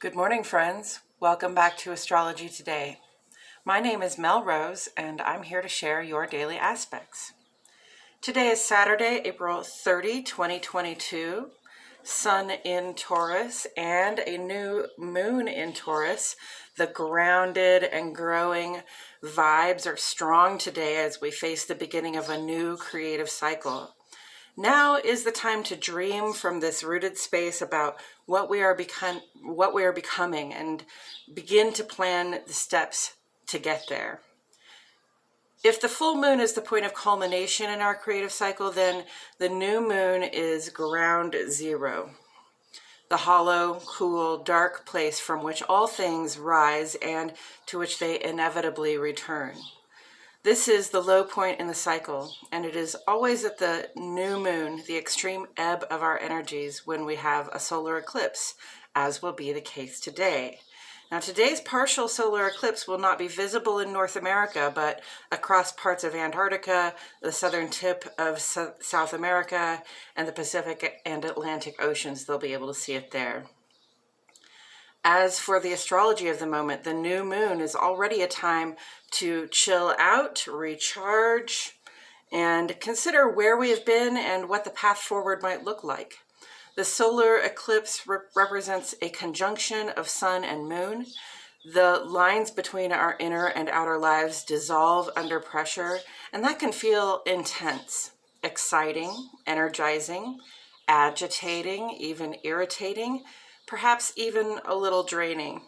Good morning, friends. Welcome back to Astrology Today. My name is Mel Rose, and I'm here to share your daily aspects. Today is Saturday, April 30, 2022. Sun in Taurus and a new moon in Taurus. The grounded and growing vibes are strong today as we face the beginning of a new creative cycle. Now is the time to dream from this rooted space about what we are becoming and begin to plan the steps to get there. If the full moon is the point of culmination in our creative cycle, then the new moon is ground zero, the hollow, cool, dark place from which all things rise and to which they inevitably return. This is the low point in the cycle, and it is always at the new moon, the extreme ebb of our energies, when we have a solar eclipse, as will be the case today. Now, today's partial solar eclipse will not be visible in North America, but across parts of Antarctica, the southern tip of South America, and the Pacific and Atlantic Oceans, they'll be able to see it there. As for the astrology of the moment, the new moon is already a time to chill out, recharge, and consider where we have been and what the path forward might look like. The solar eclipse represents a conjunction of sun and moon. The lines between our inner and outer lives dissolve under pressure, and that can feel intense, exciting, energizing, agitating, even irritating, perhaps even a little draining.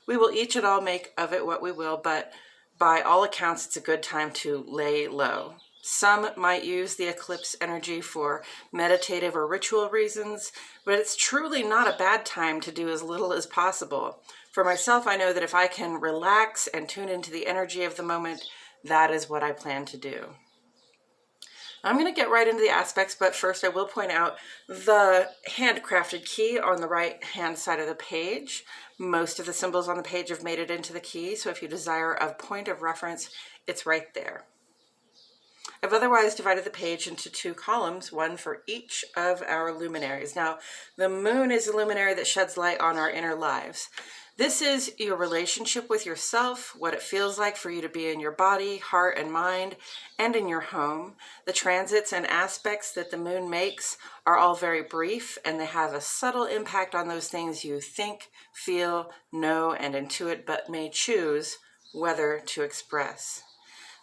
We will each and all make of it what we will, but by all accounts, it's a good time to lay low. Some might use the eclipse energy for meditative or ritual reasons, but it's truly not a bad time to do as little as possible. For myself, I know that if I can relax and tune into the energy of the moment, that is what I plan to do. I'm going to get right into the aspects, but first I will point out the handcrafted key on the right-hand side of the page. Most of the symbols on the page have made it into the key, so if you desire a point of reference, it's right there. I've otherwise divided the page into two columns, one for each of our luminaries. Now, the moon is a luminary that sheds light on our inner lives. This is your relationship with yourself, what it feels like for you to be in your body, heart, and mind, and in your home. The transits and aspects that the moon makes are all very brief, and they have a subtle impact on those things you think, feel, know, and intuit, but may choose whether to express.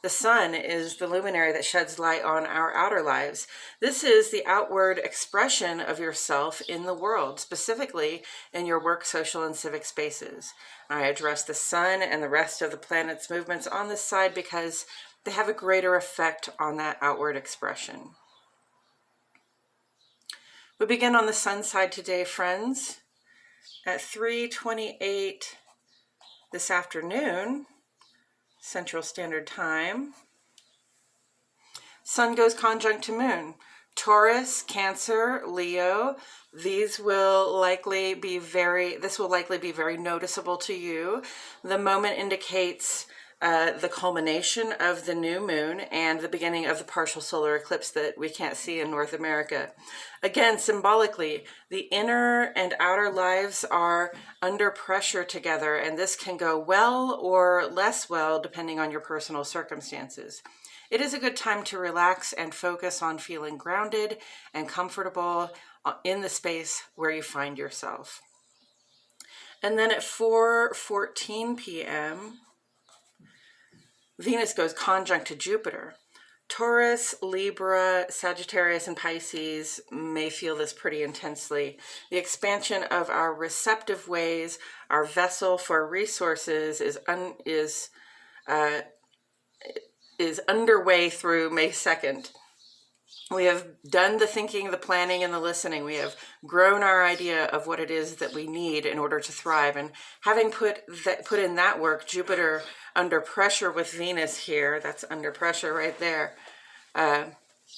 The sun is the luminary that sheds light on our outer lives. This is the outward expression of yourself in the world, specifically in your work, social, and civic spaces. I address the sun and the rest of the planet's movements on this side because they have a greater effect on that outward expression. We begin on the sun side today, friends. At 3:28 this afternoon, Central Standard Time, Sun goes conjunct to Moon. Taurus, Cancer, Leo, this will likely be very noticeable to you. The moment indicates the culmination of the new moon and the beginning of the partial solar eclipse that we can't see in North America. Again, symbolically, the inner and outer lives are under pressure together, and this can go well or less well depending on your personal circumstances. It is a good time to relax and focus on feeling grounded and comfortable in the space where you find yourself. And then at 4:14 p.m., Venus goes conjunct to Jupiter. Taurus, Libra, Sagittarius, and Pisces may feel this pretty intensely. The expansion of our receptive ways, our vessel for resources is underway through May 2nd. We have done the thinking, the planning, and the listening. We have grown our idea of what it is that we need in order to thrive. And having put in that work, Jupiter under pressure with Venus here, that's under pressure right there,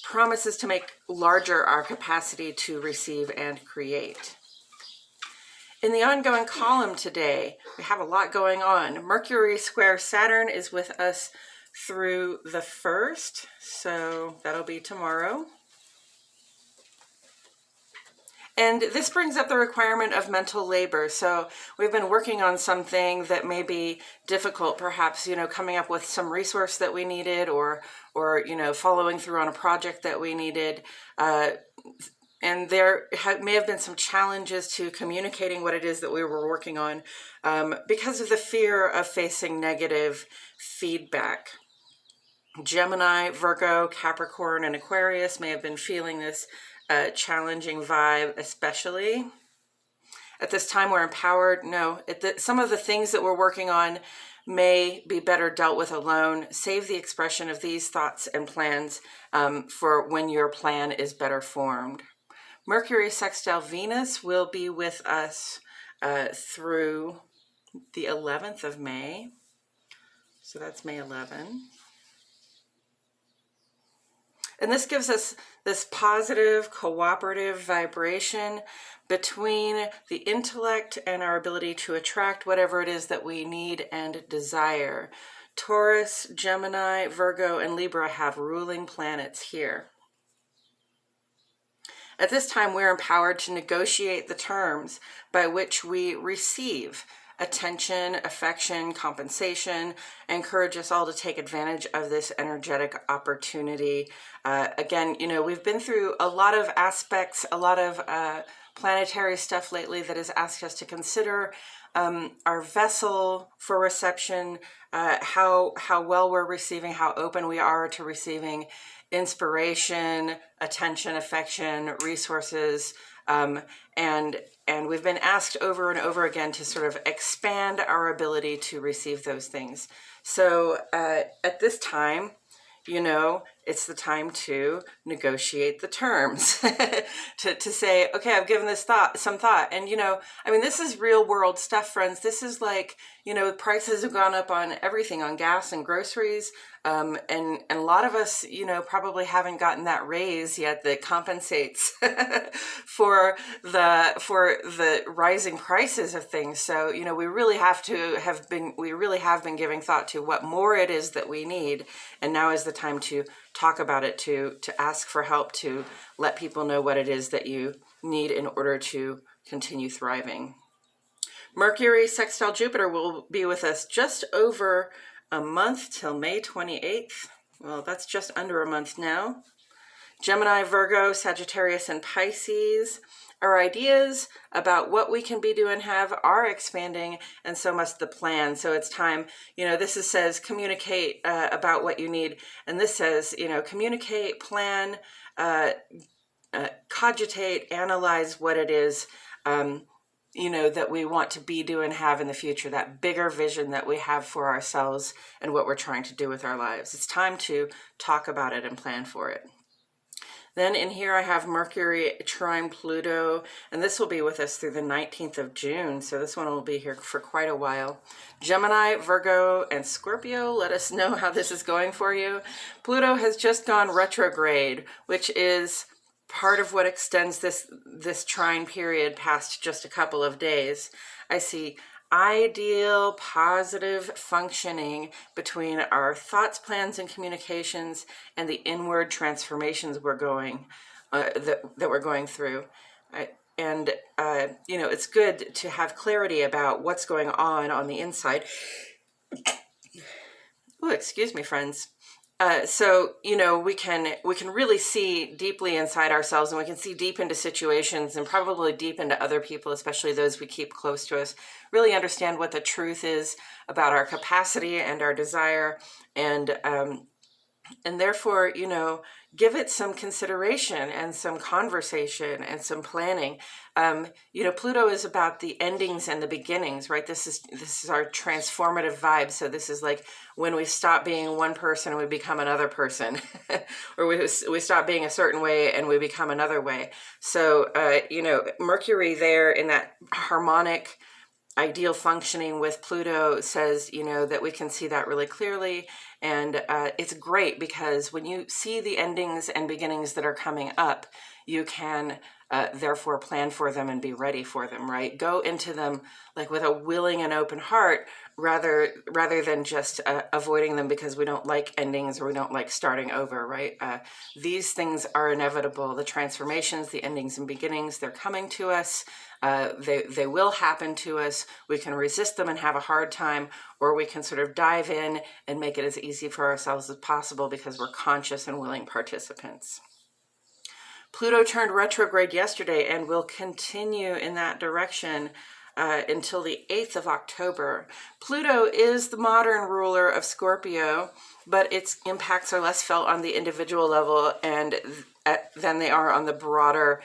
promises to make larger our capacity to receive and create. In the ongoing column today, we have a lot going on. Mercury square Saturn is with us through the 1st, so that'll be tomorrow. And this brings up the requirement of mental labor. So we've been working on something that may be difficult, perhaps, coming up with some resource that we needed, or following through on a project that we needed. And there may have been some challenges to communicating what it is that we were working on because of the fear of facing negative feedback. Gemini, Virgo, Capricorn, and Aquarius may have been feeling this challenging vibe, especially. At this time, we're empowered. No, some of the things that we're working on may be better dealt with alone. Save the expression of these thoughts and plans for when your plan is better formed. Mercury sextile Venus will be with us through the 11th of May. So that's May 11. And this gives us this positive, cooperative vibration between the intellect and our ability to attract whatever it is that we need and desire. Taurus, Gemini, Virgo, and Libra have ruling planets here. At this time, we're empowered to negotiate the terms by which we receive attention, affection, compensation. I encourage us all to take advantage of this energetic opportunity. Again, we've been through a lot of aspects, a lot of planetary stuff lately that has asked us to consider our vessel for reception, how well we're receiving, how open we are to receiving inspiration, attention, affection, resources, and we've been asked over and over again to sort of expand our ability to receive those things. So at this time, it's the time to negotiate the terms, to say, okay, I've given this some thought. And, this is real world stuff, friends. This is like, prices have gone up on everything, on gas and groceries. And a lot of us, probably haven't gotten that raise yet that compensates for the rising prices of things. So, we really have been giving thought to what more it is that we need. And now is the time to talk about it, to ask for help, to let people know what it is that you need in order to continue thriving. Mercury sextile Jupiter will be with us just over a month till May 28th. Well, that's just under a month now. Gemini, Virgo, Sagittarius, and Pisces. Our ideas about what we can be, do, and have are expanding, and so must the plan. So it's time, this says communicate about what you need. And this says, communicate, plan, cogitate, analyze what it is, that we want to be, do, and have in the future, that bigger vision that we have for ourselves and what we're trying to do with our lives. It's time to talk about it and plan for it. Then in here I have Mercury trine Pluto, and this will be with us through the 19th of June. So this one will be here for quite a while. Gemini, Virgo, and Scorpio, let us know how this is going for you. Pluto has just gone retrograde, which is part of what extends this trine period past just a couple of days. I see ideal, positive functioning between our thoughts, plans, and communications and the inward transformations we're going that we're going through. It's good to have clarity about what's going on the inside. Oh, excuse me, friends. So we can really see deeply inside ourselves, and we can see deep into situations and probably deep into other people, especially those we keep close to us, really understand what the truth is about our capacity and our desire, and therefore, give it some consideration and some conversation and some planning. Pluto is about the endings and the beginnings, right? This is our transformative vibe. So this is like when we stop being one person and we become another person, or we stop being a certain way and we become another way. So, Mercury there in that harmonic ideal functioning with Pluto says, that we can see that really clearly. And it's great because when you see the endings and beginnings that are coming up, you can therefore plan for them and be ready for them, right? Go into them like with a willing and open heart rather than just avoiding them because we don't like endings or we don't like starting over, right? These things are inevitable. The transformations, the endings and beginnings, they're coming to us. They will happen to us. We can resist them and have a hard time, or we can sort of dive in and make it as easy for ourselves as possible because we're conscious and willing participants. Pluto turned retrograde yesterday and will continue in that direction until the 8th of October. Pluto is the modern ruler of Scorpio, but its impacts are less felt on the individual level and than they are on the broader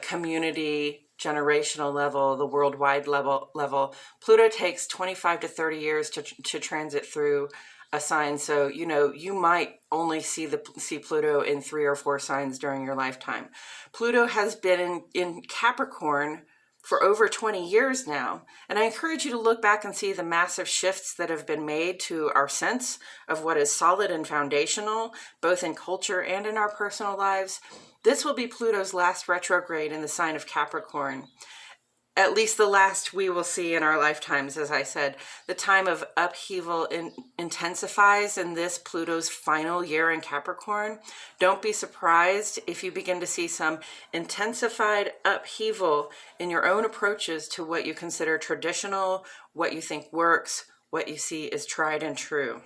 community, generational level, the worldwide level. Pluto takes 25 to 30 years to transit through a sign, so you might only see Pluto in 3 or 4 signs during your lifetime. Pluto has been in Capricorn for over 20 years now, and I encourage you to look back and see the massive shifts that have been made to our sense of what is solid and foundational, both in culture and in our personal lives. This will be Pluto's last retrograde in the sign of Capricorn. At least the last we will see in our lifetimes, as I said. The time of upheaval intensifies in this Pluto's final year in Capricorn. Don't be surprised if you begin to see some intensified upheaval in your own approaches to what you consider traditional, what you think works, what you see is tried and true.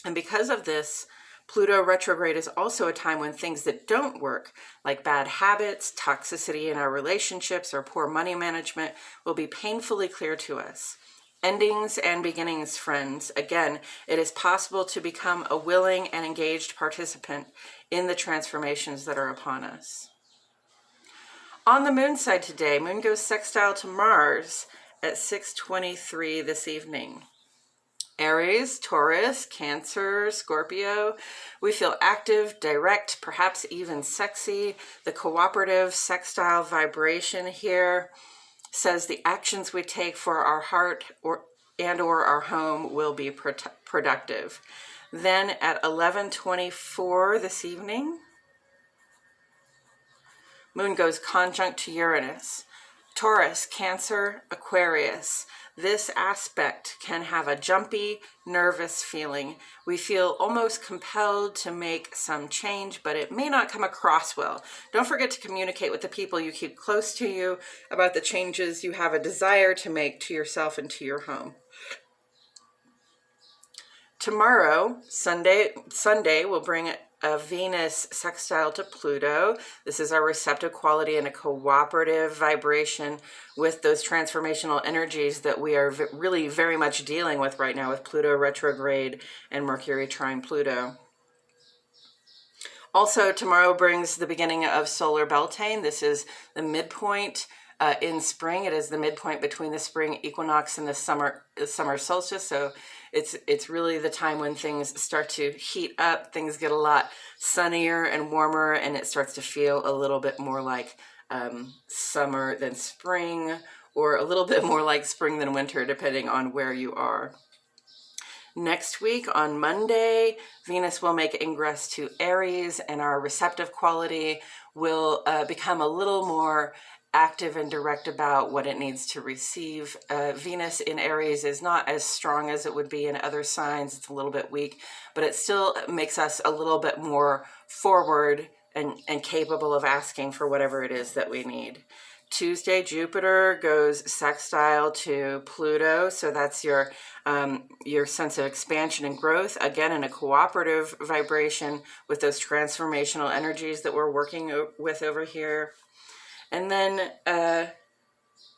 And because of this, Pluto retrograde is also a time when things that don't work, like bad habits, toxicity in our relationships, or poor money management, will be painfully clear to us. Endings and beginnings, friends. Again, it is possible to become a willing and engaged participant in the transformations that are upon us. On the moon side today, moon goes sextile to Mars at 6:23 this evening. Aries, Taurus, Cancer, Scorpio, we feel active, direct, perhaps even sexy. The cooperative sextile vibration here says the actions we take for our heart or our home will be productive. Then at 11:24 this evening, moon goes conjunct to Uranus. Taurus, Cancer, Aquarius. This aspect can have a jumpy, nervous feeling. We feel almost compelled to make some change, but it may not come across well. Don't forget to communicate with the people you keep close to you about the changes you have a desire to make to yourself and to your home. Tomorrow, Sunday will bring a Venus sextile to Pluto. This is our receptive quality and a cooperative vibration with those transformational energies that we are really very much dealing with right now with Pluto retrograde and Mercury trine Pluto. Also, tomorrow brings the beginning of solar Beltane. This is the midpoint in spring. It is the midpoint between the spring equinox and the summer solstice. So it's really the time when things start to heat up. Things get a lot sunnier and warmer, and it starts to feel a little bit more like summer than spring, or a little bit more like spring than winter, depending on where you are. Next week on Monday, Venus will make ingress to Aries, and our receptive quality will become a little more active and direct about what it needs to receive. Venus in Aries is not as strong as it would be in other signs. It's a little bit weak, but it still makes us a little bit more forward and capable of asking for whatever it is that we need. Tuesday, Jupiter goes sextile to Pluto, so that's your sense of expansion and growth, again in a cooperative vibration with those transformational energies that we're working with over here. And then, let's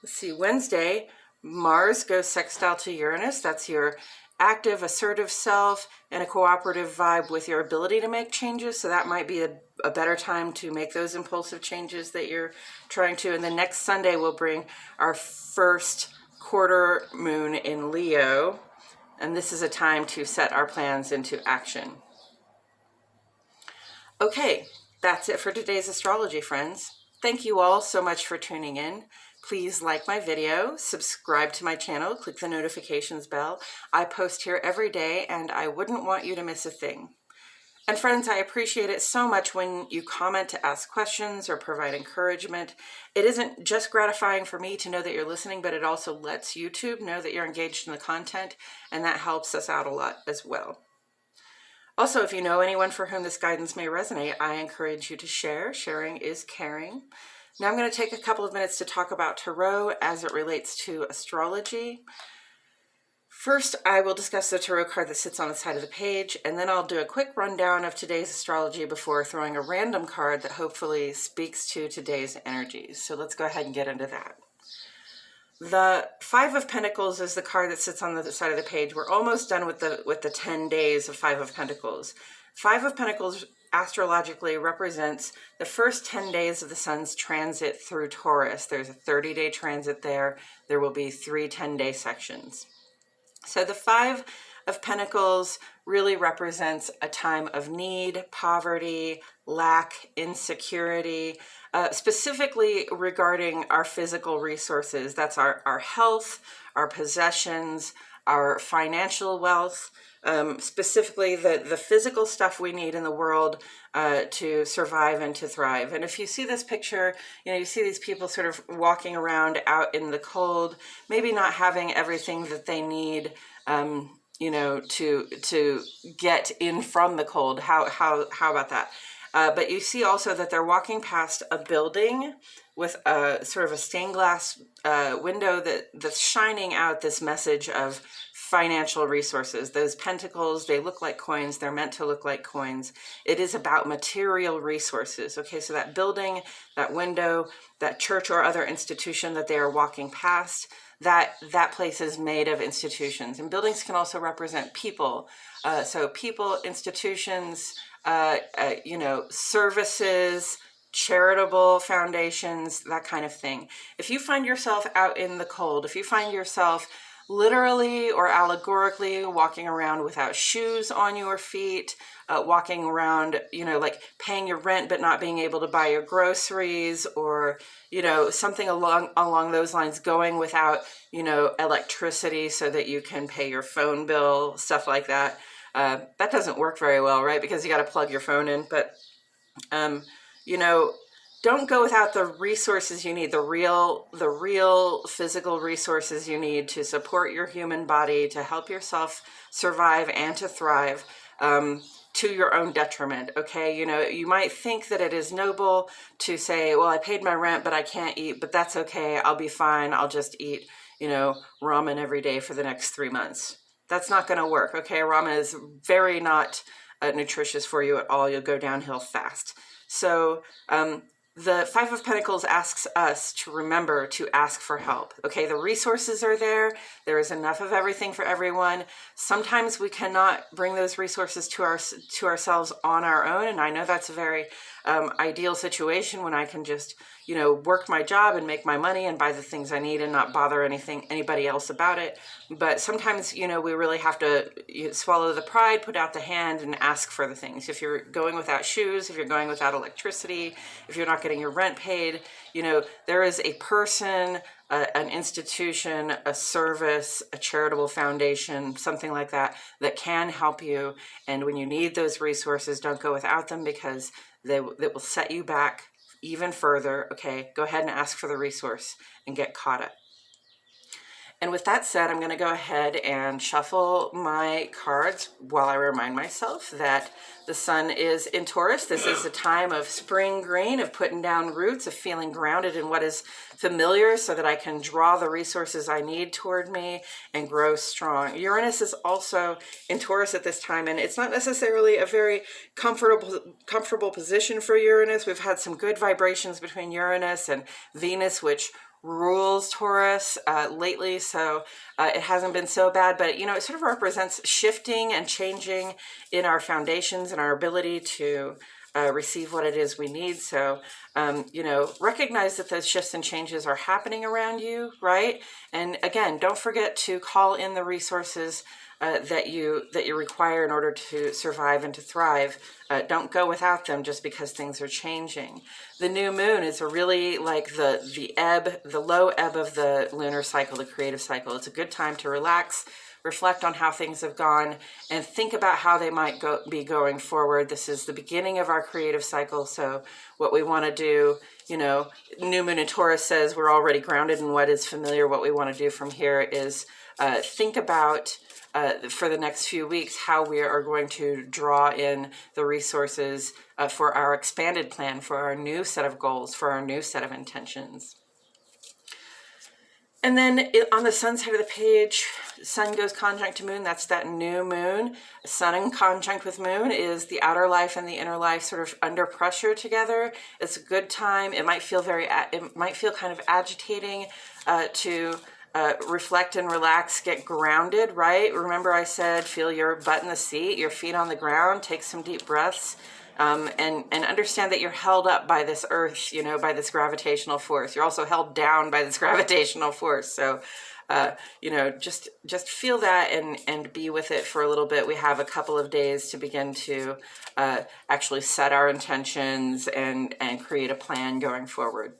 see, Wednesday, Mars goes sextile to Uranus. That's your active, assertive self and a cooperative vibe with your ability to make changes. So that might be a better time to make those impulsive changes that you're trying to. And then next Sunday, we'll bring our first quarter moon in Leo. And this is a time to set our plans into action. Okay, that's it for today's astrology, friends. Thank you all so much for tuning in. Please like my video, subscribe to my channel, click the notifications bell. I post here every day, and I wouldn't want you to miss a thing. And friends, I appreciate it so much when you comment to ask questions or provide encouragement. It isn't just gratifying for me to know that you're listening, but it also lets YouTube know that you're engaged in the content, and that helps us out a lot as well. Also, if you know anyone for whom this guidance may resonate, I encourage you to share. Sharing is caring. Now I'm going to take a couple of minutes to talk about Tarot as it relates to astrology. First, I will discuss the tarot card that sits on the side of the page, and then I'll do a quick rundown of today's astrology before throwing a random card that hopefully speaks to today's energies. So let's go ahead and get into that. The Five of Pentacles is the card that sits on the side of the page. We're almost done with the 10 days of Five of Pentacles. Five of Pentacles astrologically represents the first 10 days of the sun's transit through Taurus. There's a 30-day transit there. There will be 3 10-day sections. So the Five of Pentacles really represents a time of need, poverty, lack, insecurity, specifically regarding our physical resources. That's our health, our possessions, our financial wealth, specifically the physical stuff we need in the world to survive and to thrive. And if you see this picture, you see these people sort of walking around out in the cold, maybe not having everything that they need, to get in from the cold. How about that? But you see also that they're walking past a building with a sort of a stained glass window that's shining out this message of financial resources. Those pentacles, they look like coins. They're meant to look like coins. It is about material resources. Okay, so that building, that window, that church or other institution that they are walking past, that place is made of institutions. And buildings can also represent people. So people, institutions, services, charitable foundations, that kind of thing. If you find yourself out in the cold, if you find yourself literally or allegorically walking around without shoes on your feet, walking around, like paying your rent but not being able to buy your groceries, or, something along those lines, going without, electricity so that you can pay your phone bill, stuff like that. That doesn't work very well, right? Because you got to plug your phone in. But, don't go without the resources you need, the real physical resources you need to support your human body, to help yourself survive and to thrive, to your own detriment. Okay. You might think that it is noble to say, well, I paid my rent, but I can't eat, but that's okay. I'll be fine. I'll just eat, ramen every day for the next 3 months. That's not going to work. Okay. Ramen is very not nutritious for you at all. You'll go downhill fast. So, the Five of Pentacles asks us to remember to ask for help. Okay, the resources are there. There is enough of everything for everyone. Sometimes we cannot bring those resources to ourselves on our own. And I know that's a very ideal situation when I can just, work my job and make my money and buy the things I need and not bother anybody else about it. But sometimes, we really have to swallow the pride, put out the hand, and ask for the things. If you're going without shoes, if you're going without electricity, if you're not getting your rent paid, there is a person, an institution, a service, a charitable foundation, something like that can help you. And when you need those resources, don't go without them, because they will set you back even further. Okay, go ahead and ask for the resource and get caught up. And with that said, I'm going to go ahead and shuffle my cards while I remind myself that the sun is in Taurus. This is a time of spring green, of putting down roots, of feeling grounded in what is familiar so that I can draw the resources I need toward me and grow strong. Uranus is also in Taurus at this time, and it's not necessarily a very comfortable position for Uranus. We've had some good vibrations between Uranus and Venus, which rules Taurus lately, so it hasn't been so bad, but it sort of represents shifting and changing in our foundations and our ability to receive what it is we need. So recognize that those shifts and changes are happening around you, right? And again, don't forget to call in the resources that you require in order to survive and to thrive. Don't go without them just because things are changing. The new moon is a really like the low ebb of the lunar cycle, the creative cycle. It's a good time to relax, reflect on how things have gone, and think about how they might be going forward. This is the beginning of our creative cycle, so what we want to do, you know, new moon in Taurus says we're already grounded in what is familiar. What we want to do from here is think about for the next few weeks how we are going to draw in the resources for our expanded plan, for our new set of goals, for our new set of intentions. And then on the sun side of the page, sun goes conjunct to moon. That's that new moon. Sun in conjunct with moon is the outer life and the inner life sort of under pressure together. It's a good time. It might feel kind of agitating to reflect and relax, get grounded, right? Remember I said, feel your butt in the seat, your feet on the ground, take some deep breaths. And understand that you're held up by this earth, you know, by this gravitational force. You're also held down by this gravitational force. So, you know, just feel that and be with it for a little bit. We have a couple of days to begin to actually set our intentions and create a plan going forward.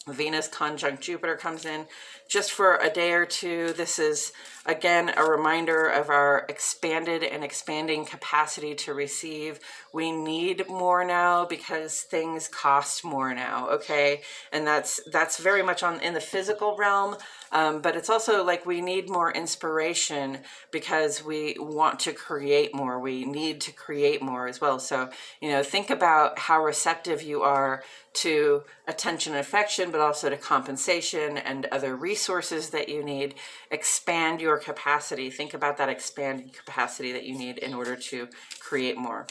Venus conjunct Jupiter comes in just for a day or two. This is, again, a reminder of our expanded and expanding capacity to receive. We need more now because things cost more now, okay? And that's very much in the physical realm, but it's also like we need more inspiration because we want to create more. We need to create more as well. So, you know, think about how receptive you are to attention and affection, but also to compensation and other resources that you need. Expand your capacity. Think about that expanded capacity that you need in order to create more.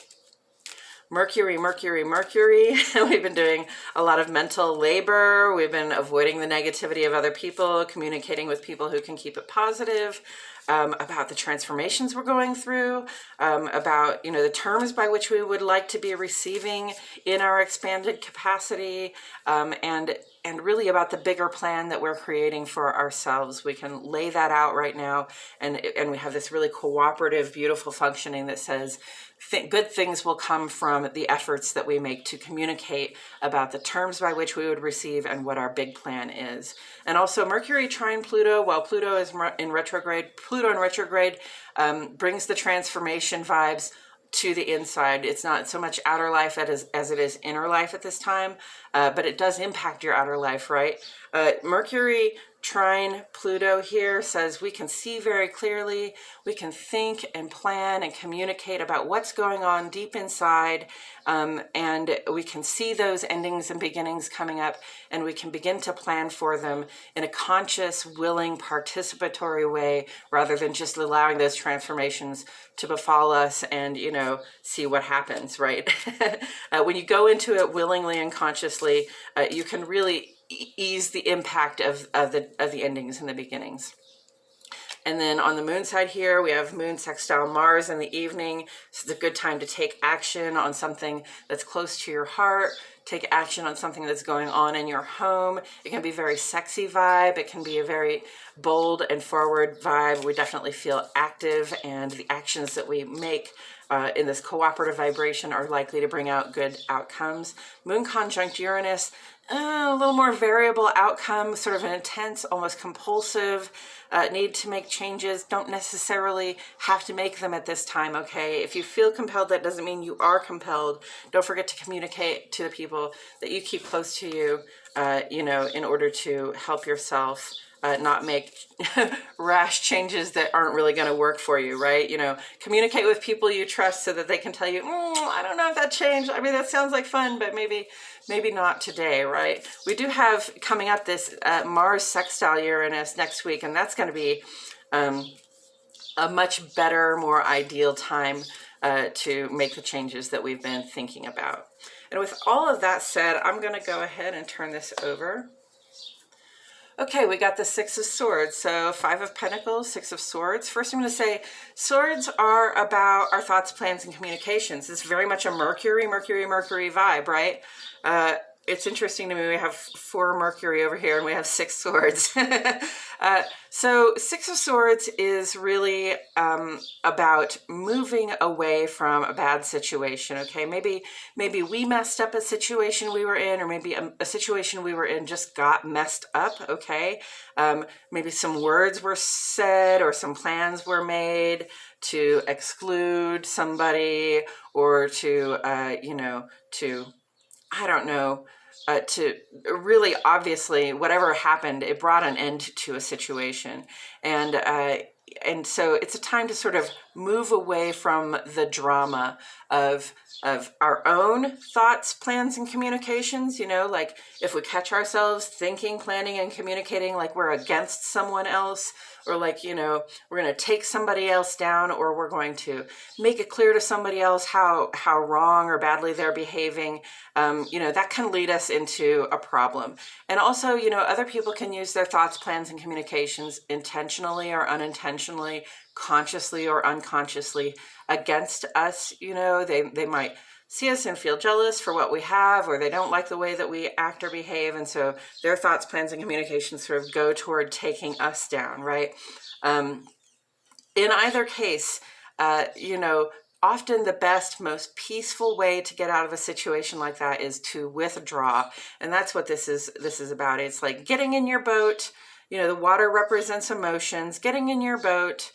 Mercury. We've been doing a lot of mental labor. We've been avoiding the negativity of other people, communicating with people who can keep it positive, about the transformations we're going through, about, you know, the terms by which we would like to be receiving in our expanded capacity, and really about the bigger plan that we're creating for ourselves. We can lay that out right now, and we have this really cooperative, beautiful functioning that says good things will come from the efforts that we make to communicate about the terms by which we would receive and what our big plan is. And also Mercury trine Pluto, while Pluto is in retrograde, brings the transformation vibes to the inside. It's not so much outer life as it is inner life at this time, but it does impact your outer life, right? Mercury trine Pluto here says we can see very clearly, we can think and plan and communicate about what's going on deep inside, and we can see those endings and beginnings coming up, and we can begin to plan for them in a conscious, willing, participatory way, rather than just allowing those transformations to befall us and, you know, see what happens, right? When you go into it willingly and consciously, you can really ease the impact of the endings and the beginnings. And then on the moon side here, we have moon sextile Mars in the evening. This is a good time to take action on something that's close to your heart. Take action on something that's going on in your home. It can be a very sexy vibe. It can be a very bold and forward vibe. We definitely feel active, and the actions that we make in this cooperative vibration are likely to bring out good outcomes. Moon conjunct Uranus, a little more variable outcome, sort of an intense, almost compulsive need to make changes. Don't necessarily have to make them at this time, okay? If you feel compelled, that doesn't mean you are compelled. Don't forget to communicate to the people that you keep close to you, you know, in order to help yourself not make rash changes that aren't really going to work for you, right? You know, communicate with people you trust so that they can tell you, I don't know if that changed. I mean, that sounds like fun, but maybe not today, right? We do have coming up this Mars sextile Uranus next week, and that's going to be a much better, more ideal time to make the changes that we've been thinking about. And with all of that said, I'm going to go ahead and turn this over. Okay, we got the Six of Swords. So 5 of Pentacles, 6 of Swords. First, I'm going to say swords are about our thoughts, plans, and communications. It's very much a Mercury vibe, right? it's interesting to me. We have 4 Mercury over here and we have 6 swords. So 6 of Swords is really about moving away from a bad situation. Okay, maybe we messed up a situation we were in, or maybe a situation we were in just got messed up. Okay, maybe some words were said or some plans were made to exclude somebody, or to to, I don't know, to really, obviously, whatever happened, it brought an end to a situation. And so it's a time to sort of move away from the drama of our own thoughts, plans, and communications. Like if we catch ourselves thinking, planning, and communicating like we're against someone else, or like, we're going to take somebody else down, or we're going to make it clear to somebody else how wrong or badly they're behaving, that can lead us into a problem. And also, other people can use their thoughts, plans, and communications intentionally or unintentionally, consciously or unconsciously against us. They might see us and feel jealous for what we have, or they don't like the way that we act or behave. And so their thoughts, plans, and communications sort of go toward taking us down, right? In either case, often the best, most peaceful way to get out of a situation like that is to withdraw. And that's what this is about. It's like getting in your boat. The water represents emotions. Getting in your boat,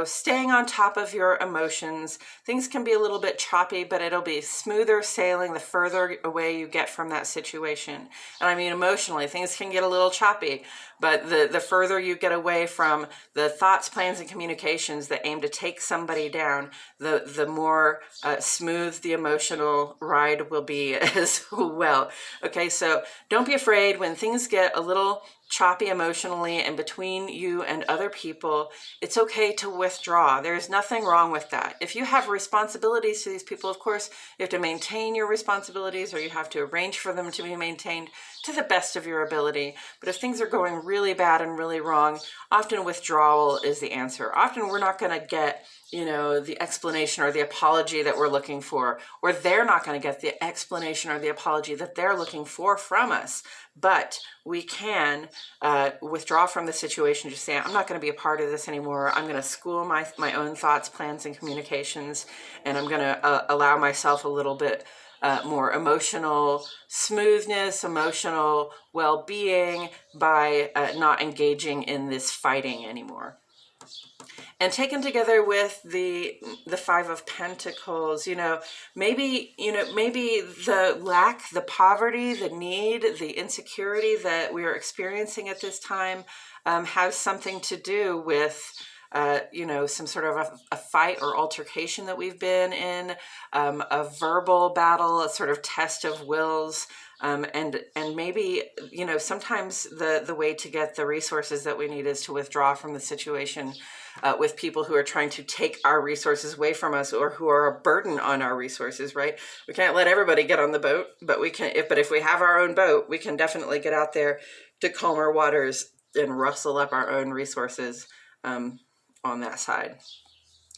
staying on top of your emotions. Things can be a little bit choppy, but it'll be smoother sailing the further away you get from that situation. And I mean, emotionally, things can get a little choppy, but the further you get away from the thoughts, plans, and communications that aim to take somebody down, the more smooth the emotional ride will be as well. Okay, so don't be afraid when things get a little choppy emotionally and between you and other people. It's okay to withdraw. There's nothing wrong with that. If you have responsibilities to these people, of course, you have to maintain your responsibilities, or you have to arrange for them to be maintained to the best of your ability. But if things are going really bad and really wrong, often withdrawal is the answer. Often we're not going to get the explanation or the apology that we're looking for, or they're not going to get the explanation or the apology that they're looking for from us. But we can withdraw from the situation, just say, I'm not going to be a part of this anymore. I'm going to school my own thoughts, plans, and communications, and I'm going to allow myself a little bit more emotional smoothness, emotional well-being by not engaging in this fighting anymore. And taken together with the 5 of Pentacles, maybe the lack, the poverty, the need, the insecurity that we are experiencing at this time has something to do with some sort of a fight or altercation that we've been in, a verbal battle, a sort of test of wills. And maybe, sometimes the way to get the resources that we need is to withdraw from the situation with people who are trying to take our resources away from us, or who are a burden on our resources, right? We can't let everybody get on the boat, but if we have our own boat, we can definitely get out there to calmer waters and rustle up our own resources on that side.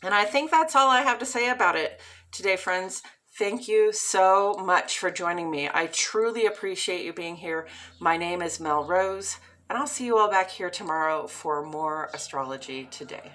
And I think that's all I have to say about it today, friends. Thank you so much for joining me. I truly appreciate you being here. My name is Mel Rose, and I'll see you all back here tomorrow for more Astrology Today.